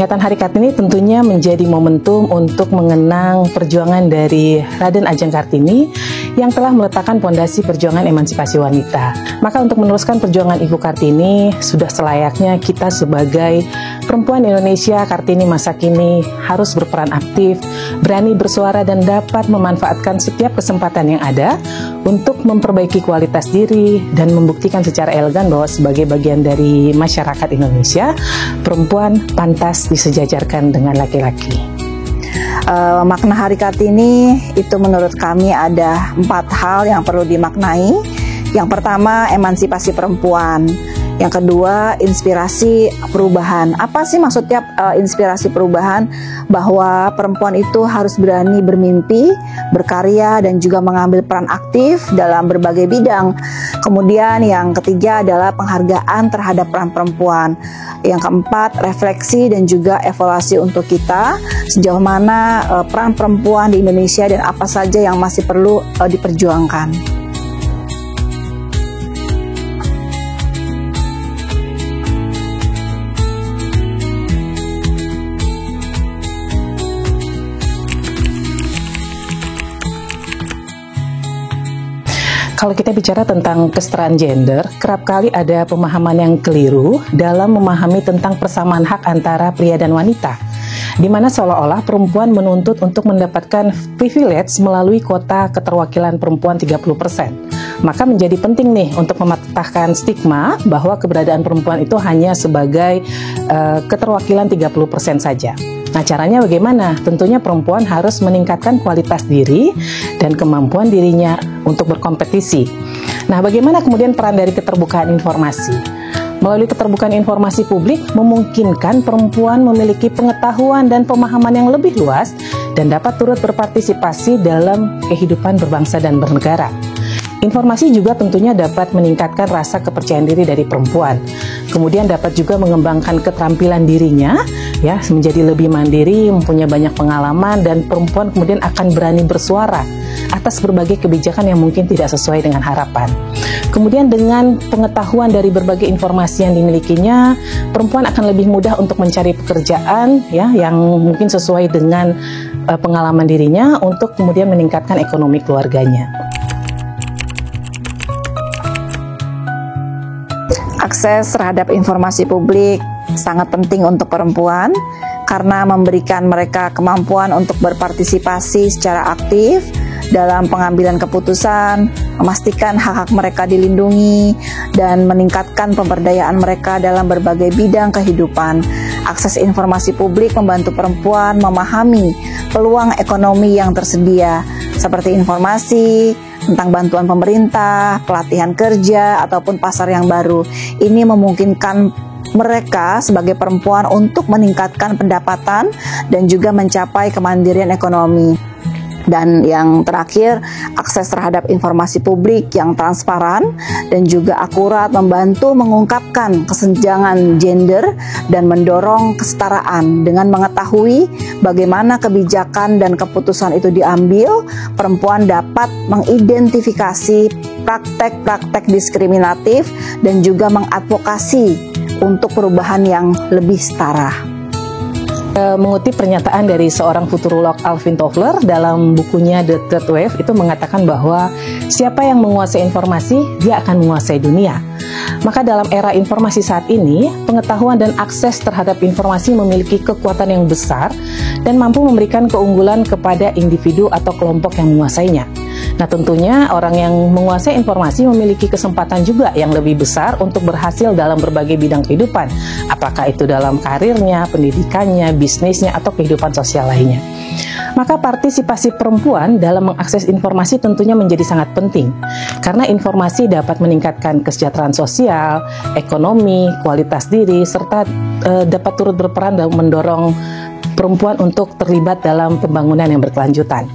Peringatan Hari Kartini tentunya menjadi momentum untuk mengenang perjuangan dari Raden Ajeng Kartini yang telah meletakkan fondasi perjuangan emansipasi wanita. Maka untuk meneruskan perjuangan Ibu Kartini, sudah selayaknya kita sebagai perempuan Indonesia Kartini masa kini harus berperan aktif, berani bersuara dan dapat memanfaatkan setiap kesempatan yang ada untuk memperbaiki kualitas diri dan membuktikan secara elegan bahwa sebagai bagian dari masyarakat Indonesia, perempuan pantas disejajarkan dengan laki-laki. Makna Hari Kartini itu menurut kami ada 4 hal yang perlu dimaknai. Yang pertama, emansipasi perempuan. Yang kedua, inspirasi perubahan. Apa sih maksudnya inspirasi perubahan? Bahwa perempuan itu harus berani bermimpi, berkarya, dan juga mengambil peran aktif dalam berbagai bidang. Kemudian yang ketiga adalah penghargaan terhadap peran perempuan. Yang keempat, refleksi dan juga evaluasi untuk kita sejauh mana peran perempuan di Indonesia dan apa saja yang masih perlu diperjuangkan. Kalau kita bicara tentang kesetaraan gender, kerap kali ada pemahaman yang keliru dalam memahami tentang persamaan hak antara pria dan wanita, di mana seolah-olah perempuan menuntut untuk mendapatkan privilege melalui kuota keterwakilan perempuan 30%. Maka menjadi penting nih untuk mematahkan stigma bahwa keberadaan perempuan itu hanya sebagai keterwakilan 30% saja. Nah, caranya bagaimana? Tentunya perempuan harus meningkatkan kualitas diri dan kemampuan dirinya untuk berkompetisi. Nah, bagaimana kemudian peran dari keterbukaan informasi? Melalui keterbukaan informasi publik memungkinkan perempuan memiliki pengetahuan dan pemahaman yang lebih luas dan dapat turut berpartisipasi dalam kehidupan berbangsa dan bernegara. Informasi juga tentunya dapat meningkatkan rasa kepercayaan diri dari perempuan. Kemudian dapat juga mengembangkan keterampilan dirinya, ya, menjadi lebih mandiri, mempunyai banyak pengalaman, dan perempuan kemudian akan berani bersuara atas berbagai kebijakan yang mungkin tidak sesuai dengan harapan. Kemudian dengan pengetahuan dari berbagai informasi yang dimilikinya, perempuan akan lebih mudah untuk mencari pekerjaan, ya, yang mungkin sesuai dengan pengalaman dirinya untuk kemudian meningkatkan ekonomi keluarganya. Akses terhadap informasi publik sangat penting untuk perempuan karena memberikan mereka kemampuan untuk berpartisipasi secara aktif dalam pengambilan keputusan, memastikan hak-hak mereka dilindungi, dan meningkatkan pemberdayaan mereka dalam berbagai bidang kehidupan. Akses informasi publik membantu perempuan memahami peluang ekonomi yang tersedia, seperti informasi tentang bantuan pemerintah, pelatihan kerja, ataupun pasar yang baru. Ini memungkinkan mereka sebagai perempuan untuk meningkatkan pendapatan dan juga mencapai kemandirian ekonomi. Dan yang terakhir, akses terhadap informasi publik yang transparan dan juga akurat membantu mengungkapkan kesenjangan gender dan mendorong kesetaraan. Dengan mengetahui bagaimana kebijakan dan keputusan itu diambil, perempuan dapat mengidentifikasi praktek-praktek diskriminatif dan juga mengadvokasi untuk perubahan yang lebih setara. Mengutip pernyataan dari seorang futurolog Alvin Toffler dalam bukunya The Third Wave, itu mengatakan bahwa siapa yang menguasai informasi, dia akan menguasai dunia. Maka dalam era informasi saat ini, pengetahuan dan akses terhadap informasi memiliki kekuatan yang besar dan mampu memberikan keunggulan kepada individu atau kelompok yang menguasainya. Nah, tentunya orang yang menguasai informasi memiliki kesempatan juga yang lebih besar untuk berhasil dalam berbagai bidang kehidupan, apakah itu dalam karirnya, pendidikannya, bisnisnya, atau kehidupan sosial lainnya. Maka partisipasi perempuan dalam mengakses informasi tentunya menjadi sangat penting, karena informasi dapat meningkatkan kesejahteraan sosial, ekonomi, kualitas diri, serta dapat turut berperan dalam mendorong perempuan untuk terlibat dalam pembangunan yang berkelanjutan.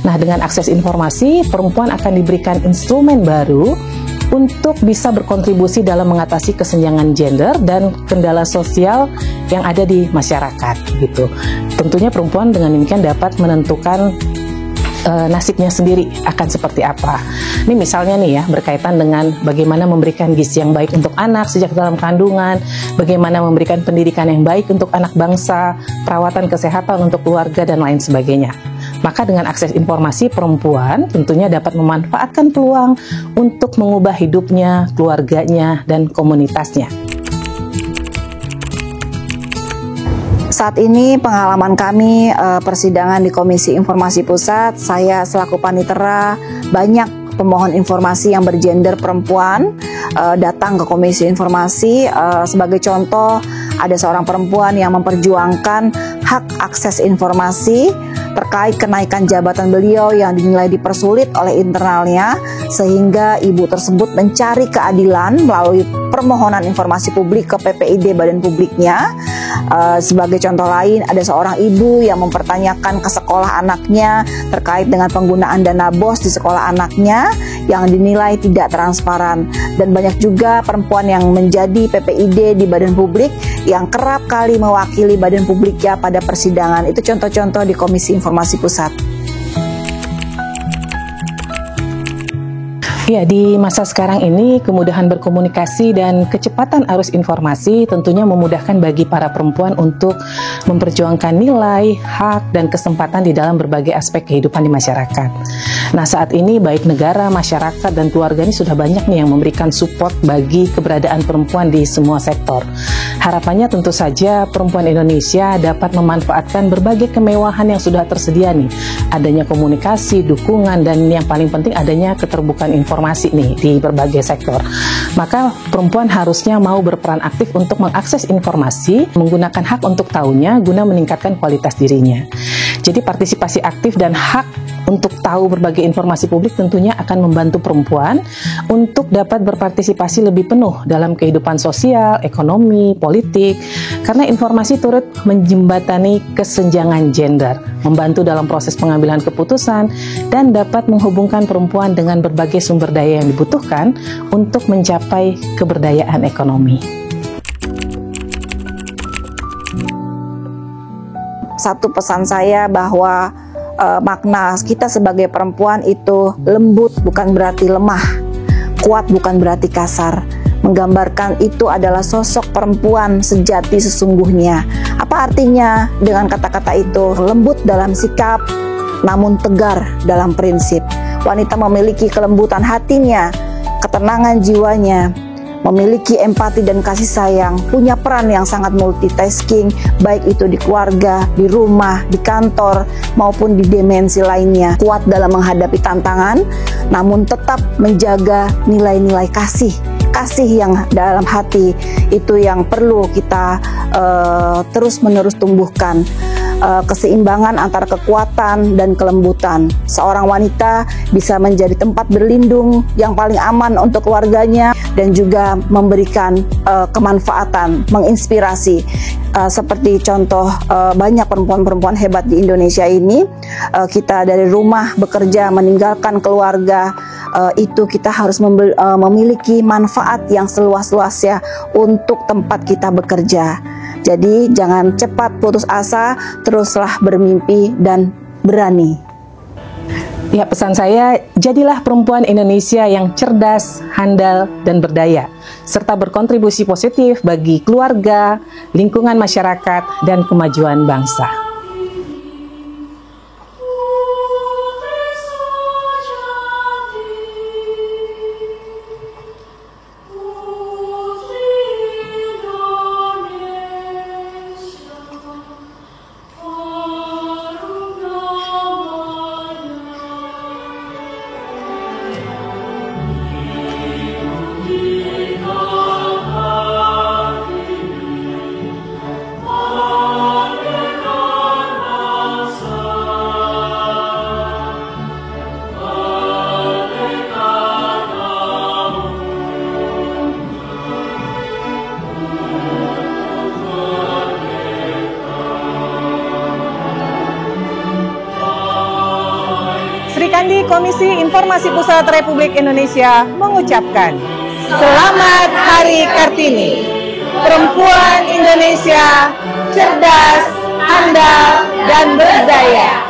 Nah, dengan akses informasi, perempuan akan diberikan instrumen baru untuk bisa berkontribusi dalam mengatasi kesenjangan gender dan kendala sosial yang ada di masyarakat, gitu. Tentunya perempuan dengan demikian dapat menentukan nasibnya sendiri akan seperti apa. Ini misalnya nih ya, berkaitan dengan bagaimana memberikan gizi yang baik untuk anak sejak dalam kandungan, bagaimana memberikan pendidikan yang baik untuk anak bangsa, perawatan kesehatan untuk keluarga, dan lain sebagainya. Maka dengan akses informasi, perempuan tentunya dapat memanfaatkan peluang untuk mengubah hidupnya, keluarganya, dan komunitasnya. Saat ini pengalaman kami persidangan di Komisi Informasi Pusat, saya selaku panitera banyak pemohon informasi yang bergender perempuan datang ke Komisi Informasi. Sebagai contoh, ada seorang perempuan yang memperjuangkan hak akses informasi terkait kenaikan jabatan beliau yang dinilai dipersulit oleh internalnya, sehingga ibu tersebut mencari keadilan melalui permohonan informasi publik ke PPID Badan Publiknya. Sebagai contoh lain, ada seorang ibu yang mempertanyakan ke sekolah anaknya terkait dengan penggunaan dana BOS di sekolah anaknya yang dinilai tidak transparan. Dan banyak juga perempuan yang menjadi PPID di Badan Publik yang kerap kali mewakili Badan Publiknya pada persidangan. Itu contoh-contoh di Komisi Informasi Pusat. Ya, di masa sekarang ini kemudahan berkomunikasi dan kecepatan arus informasi tentunya memudahkan bagi para perempuan untuk memperjuangkan nilai, hak, dan kesempatan di dalam berbagai aspek kehidupan di masyarakat. Nah, saat ini baik negara, masyarakat, dan keluarga ini sudah banyak nih yang memberikan support bagi keberadaan perempuan di semua sektor. Harapannya tentu saja perempuan Indonesia dapat memanfaatkan berbagai kemewahan yang sudah tersedia nih. Adanya komunikasi, dukungan, dan yang paling penting adanya keterbukaan informasi nih di berbagai sektor. Maka perempuan harusnya mau berperan aktif untuk mengakses informasi, menggunakan hak untuk tahunya guna meningkatkan kualitas dirinya. Jadi partisipasi aktif dan hak untuk tahu berbagai informasi publik tentunya akan membantu perempuan untuk dapat berpartisipasi lebih penuh dalam kehidupan sosial, ekonomi, politik, karena informasi turut menjembatani kesenjangan gender, membantu dalam proses pengambilan keputusan, dan dapat menghubungkan perempuan dengan berbagai sumber daya yang dibutuhkan untuk mencapai keberdayaan ekonomi. Satu pesan saya bahwa makna kita sebagai perempuan itu lembut bukan berarti lemah, kuat bukan berarti kasar. Menggambarkan itu adalah sosok perempuan sejati sesungguhnya. Apa artinya dengan kata-kata itu? Lembut dalam sikap, namun tegar dalam prinsip. Wanita memiliki kelembutan hatinya, ketenangan jiwanya, memiliki empati dan kasih sayang, punya peran yang sangat multitasking, baik itu di keluarga, di rumah, di kantor, maupun di dimensi lainnya. Kuat dalam menghadapi tantangan, namun tetap menjaga nilai-nilai kasih yang dalam hati. Itu yang perlu kita terus-menerus tumbuhkan. Keseimbangan antara kekuatan dan kelembutan. Seorang wanita bisa menjadi tempat berlindung yang paling aman untuk keluarganya dan juga memberikan kemanfaatan, menginspirasi. Seperti contoh banyak perempuan-perempuan hebat di Indonesia ini, kita dari rumah bekerja meninggalkan keluarga, itu kita harus memiliki manfaat yang seluas-luasnya untuk tempat kita bekerja. Jadi jangan cepat putus asa, teruslah bermimpi dan berani. Ya, pesan saya, jadilah perempuan Indonesia yang cerdas, handal, dan berdaya, serta berkontribusi positif bagi keluarga, lingkungan masyarakat, dan kemajuan bangsa. Sri Kandi Komisi Informasi Pusat Republik Indonesia mengucapkan Selamat Hari Kartini. Perempuan Indonesia cerdas, handal, dan berdaya.